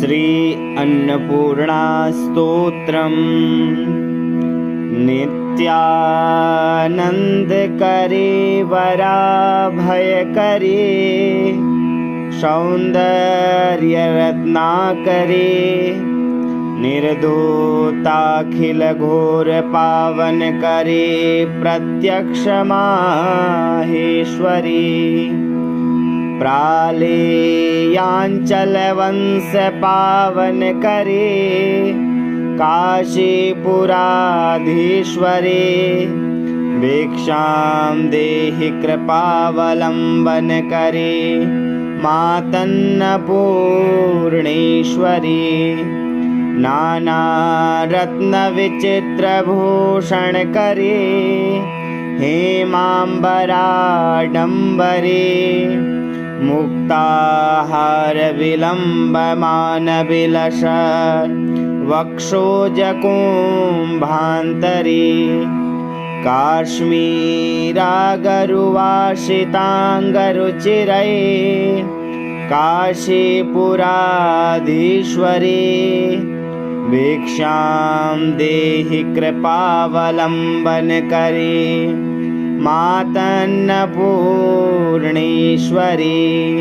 श्री अन्नपूर्णा स्तोत्रम्। नित्यानंद करे वराभयकरे, सौंदर्य रत्नाकरे, निर्धूताखिल घोर पावन करे, प्रत्यक्ष माहेश्वरी। प्रालेयांचल वंश पावन करे, काशीपुराधीश्वरे, भिक्षां देहि कृपावलंबन करे, मातन्नपूर्णेश्वरी। नाना रत्न विचित्र भूषण करे, हेमांबराडंबरे, मुक्ताहार विलंबमान विलस, वक्षोजकुंभान्तरे, काश्मीरागरुवासितांगरुचिरे, काशीपुराधीश्वरे, भिक्षां देहि कृपावलंबन करे, मातन्नपूर्णेश्वरी।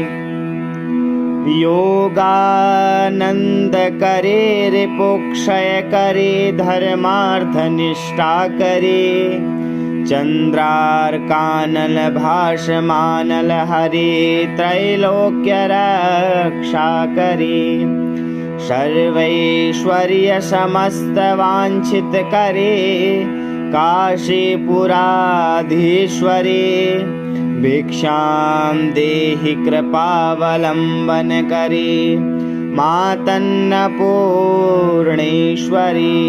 योगानंद करे, रिपुक्षय करे, धर्मार्थ निष्ठा करे, चंद्रार्कानल भाषमानल हरे, त्रैलोक्य रक्षा करे, सर्वैश्वर्य समस्त वांछित करे, काशीपुराधीश्वरे, भिक्षां देहि कृपावलंबन करे, मातन्नपूर्णेश्वरी।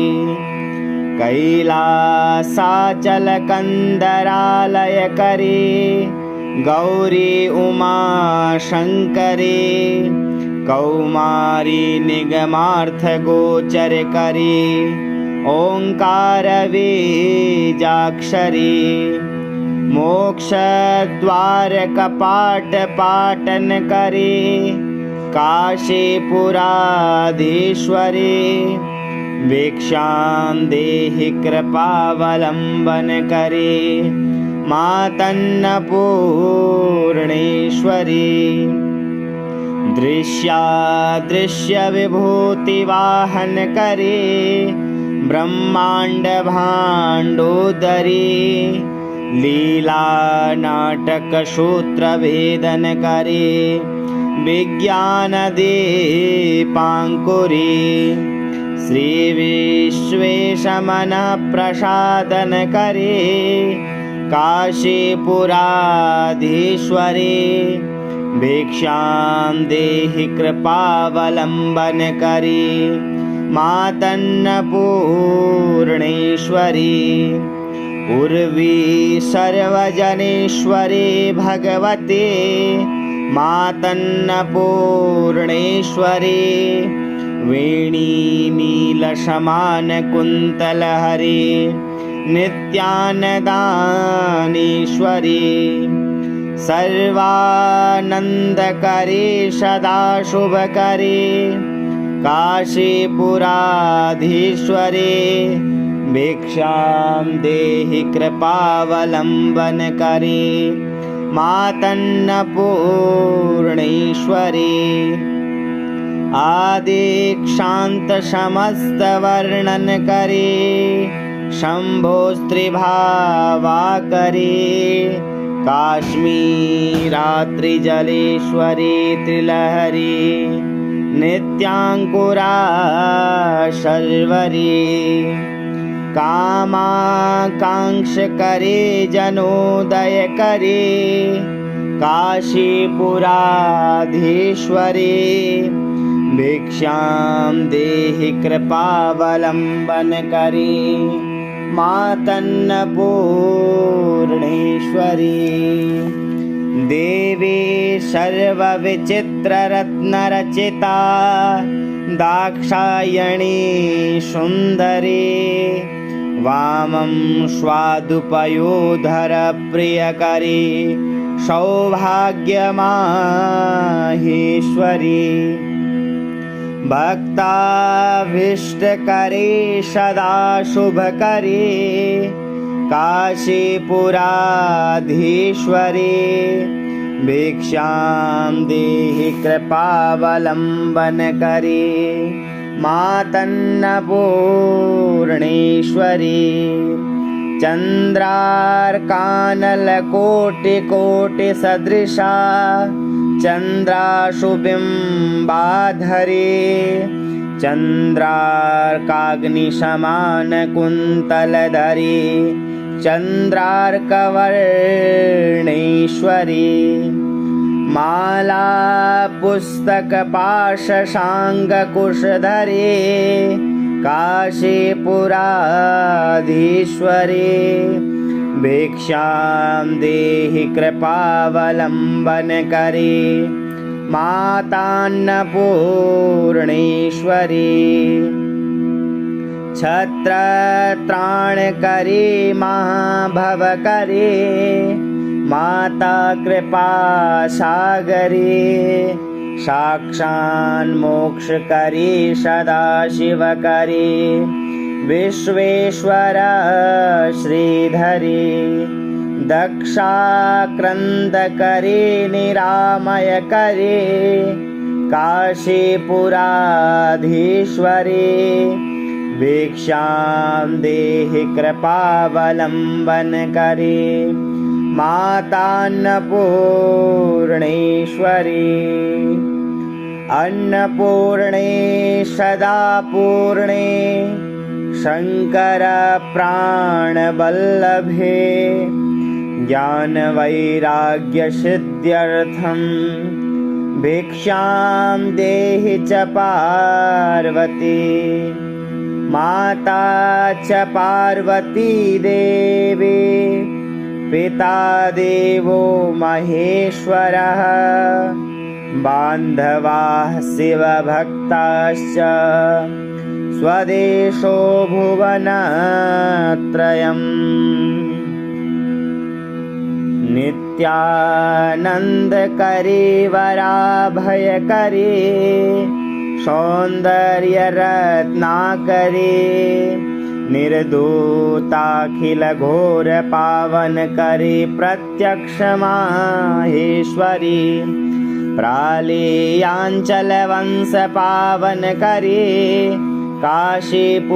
कैलासाचल कंदरालय करे, गौरी उमा शंकरे, कौमारी निगमार्थ गोचर करे, ओंकार बीजाक्षरी। मोक्ष द्वार कपाट पाटन करे, काशीपुराधीश्वरे, भिक्षां देहि कृपावलंबन करे, मातन्नपूर्णेश्वरी। दृश्यादृश्य विभूति वाहन करे, ब्रह्मांड भांडोदरी, लीला नाटक सूत्र भेदन करे, विज्ञान दीपांकुरी। श्री विश्वेश मन प्रसादन करे, काशीपुराधीश्वरे, भिक्षां देहि कृपावलंबन करे, मातन्नपूर्णेश्वरी। उर्वी सर्वजनेश्वरे भगवते, मातन्नपूर्णेश्वरे, वेणी नीलसमान कुंतल हरे, नित्यानदानीश्वरी। सर्वानंद करे, सदा शुभ करे, काशीपुराधीश्वरे, भिक्षां देहि कृपावलंबन करे, मातन्नपूर्णेश्वरी। आदिक्षांत समस्त वर्णन करे, शंभो स्त्रीभावा करे, काश्मीरात्रिजलेश्वरी त्रिलहरी, नित्यांकुरा शर्वरी। कामाकांक्ष करे, जनोदय करे, काशीपुराधीश्वरे, भिक्षां देहि कृपावलंबन करे, मातन्नपूर्णेश्वरी। देवी सर्वविचित्ररत्नरचिता, दाक्षायणी सुंदरी, वामं स्वादुपयोधर प्रियकरी, सौभाग्यमाहेश्वरी। भक्ताभीष्टकरे सदा शुभकरे काशीपुराधीश्वरे भिक्षां देहि कृपावलम्बनकरे मातन्नपूर्णेश्वरी चन्द्रार्कानलकोटिकोटिसदृशा चन्द्राशुबिम्बाधरे चन्द्रार्काग्निशमानकुन्तलधरे चन्द्रार्कवर्णेश्वरी माला पुस्तकपाशशाङ्गकुशधरे काशीपुराधीश्वरे भिक्षां देहि कृपावलम्बनकरे मातान्नपूर्णेश्वरी छत्रत्राणकरे महाभवकरे माता कृपासागरे साक्षान्मोक्षकरे सदाशिवकरे विश्वेश्वर श्रीधरे दक्षाक्रन्दकरे निरामयकरे काशीपुराधीश्वरे भिक्षां देहि कृपावलम्बनकरे मातान्नपूर्णेश्वरी अन्नपूर्णे सदा पूर्णे शङ्करप्राणवल्लभे ज्ञानवैराग्यसिद्ध्यर्थं भिक्षां देहि च पार्वती माता च पार्वती देवी पिता देवो महेश्वरः बान्धवाः शिवभक्ताश्च स्वदेशो भुवनत्रयम् नित्यानन्दकरे वराभयकरे सौन्दर्यरत्नाकरे निर्धूताखिलघोरपावनकरे प्रत्यक्षमाहेश्वरी प्रालेयाञ्चलवंशपावनकरे काशीपुराधीश्वरे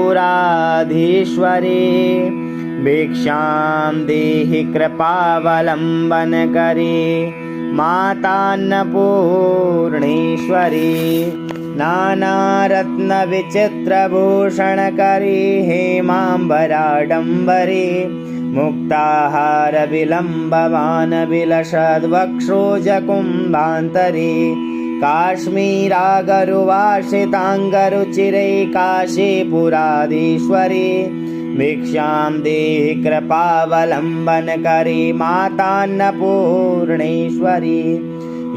भिक्षां देहि कृपावलम्बनकरे मातान्नपूर्णेश्वरी नानारत्नविचित्रभूषणकरे हेमाम्बराडम्बरे मुक्ताहारविलम्बमानविलसद्वक्षोजकुम्भान्तरे काश्मीरागरुवासिताङ्गरुचिरे काशीपुराधीश्वरे भिक्षां देहि कृपावलम्बनकरे मातान्नपूर्णेश्वरी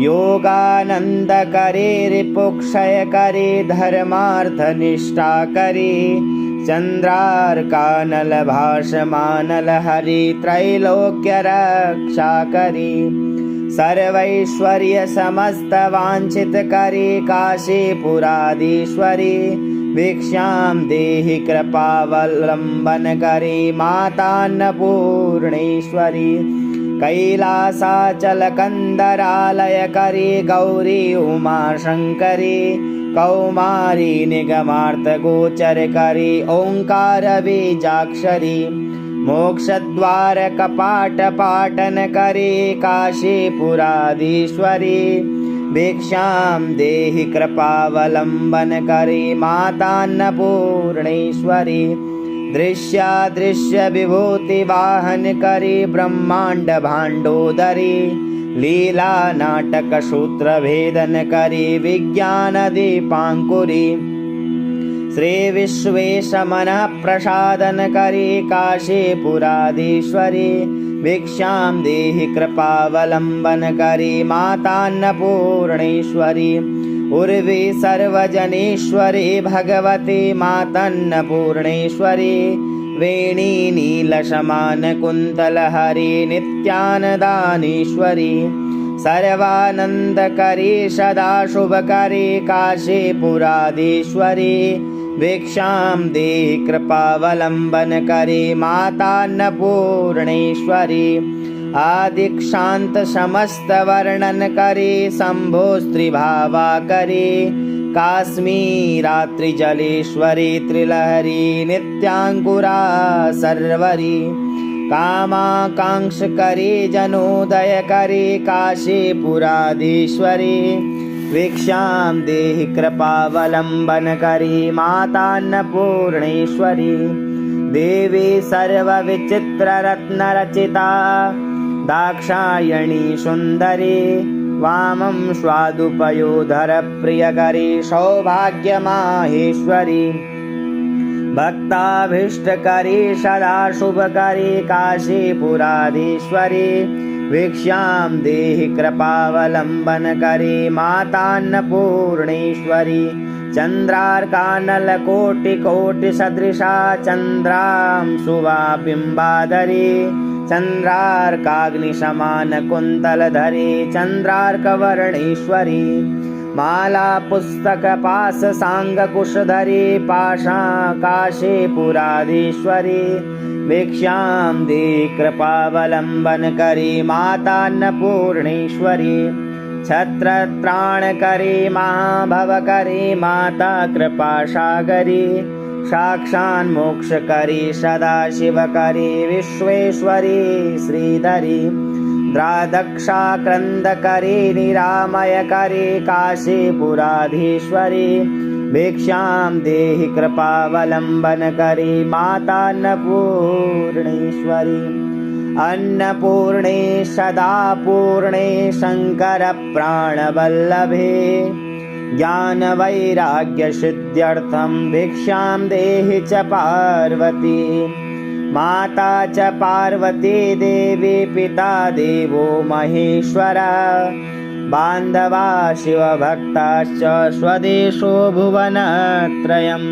योगानन्दकरे रिपुक्षयकरे धर्मार्थनिष्ठाकरे चन्द्रार्कानलभाषमानलहरि त्रैलोक्यरक्षाकरे सर्वैश्वर्यसमस्तवाञ्छितकरे काशीपुराधीश्वरे भिक्षां देहि कृपावलम्बनकरे मातान्नपूर्णेश्वरी कैलासाचलकन्दरालयकरे गौरी उमाशङ्करे कौमारी निगमार्थगोचरकरे ओङ्कारबीजाक्षरी मोक्षद्वारकपाटपाटनकरे काशीपुराधीश्वरी भिक्षां देहि कृपावलम्बनकरे मातान्नपूर्णेश्वरी दृश्यादृश्यविभूतिवाहनकरे ब्रह्माण्डभाण्डोदरी लीलानाटकसूत्रभेदनकरे विज्ञानदीपाङ्कुरी श्रीविश्वेशमनःप्रसादनकरे काशीपुराधीश्वरी भिक्षां देहि कृपावलम्बनकरे मातान्नपूर्णेश्वरी उर्वी सर्वजनेश्वरी भगवती मातन्नपूर्णेश्वरी वेणी नीलशमानकुन्तलहरी नित्यानदानेश्वरी सर्वानन्दकरी सदा शुभकरी काशीपुराधीश्वरी भिक्षां देहि कृपावलम्बनकरी मातान्नपूर्णेश्वरी आदिक्षान्त समस्त वर्णनकरी शम्भोस्त्रिभावाकरी काश्मीरात्रिजलेश्वरी त्रिलहरी नित्याङ्कुरा सर्वरी कामाकाङ्क्षकरी जनोदयकरी काशीपुराधीश्वरी भिक्षां देहि कृपावलम्बनकरी मातान्नपूर्णेश्वरी देवी सर्वविचित्ररत्नरचिता दाक्षायणी सुन्दरी वामं स्वादुपयोधरप्रियकरी सौभाग्यमाहेश्वरी भक्ताभीष्टकरी सदा शुभकरी काशीपुराधीश्वरी भिक्षां देहि कृपावलम्बनकरी मातान्नपूर्णेश्वरी चन्द्रार्कानलकोटिकोटिसदृशा चन्द्रां सुवाबिम्बाधरी चन्द्रार्काग्निसमानकुन्तलधरी चन्द्रार्कवर्णेश्वरी माला पुस्तकपाशसाङ्गकुशधरी पाशाकाशीपुराधीश्वरी भिक्षां देहि कृपावलम्बनकरी मातान्नपूर्णेश्वरी छत्रत्राणकरी महाभवकरी माता कृपासागरी साक्षान्मोक्षकरी सदाशिवकरी विश्वेश्वरी श्रीधरी द्वादक्षाक्रन्दकरी निरामयकरी काशीपुराधीश्वरी भिक्षां देहि कृपावलम्बनकरी मातान्नपूर्णेश्वरी अन्नपूर्णे सदा पूर्णे शङ्करप्राणवल्लभे ज्ञानवैराग्यसिद्ध्यर्थं भिक्षां देहि च पार्वती माता च पार्वती देवी पिता देवो महेश्वरा बान्धवा शिवभक्ताश्च स्वदेशो भुवनत्रयम्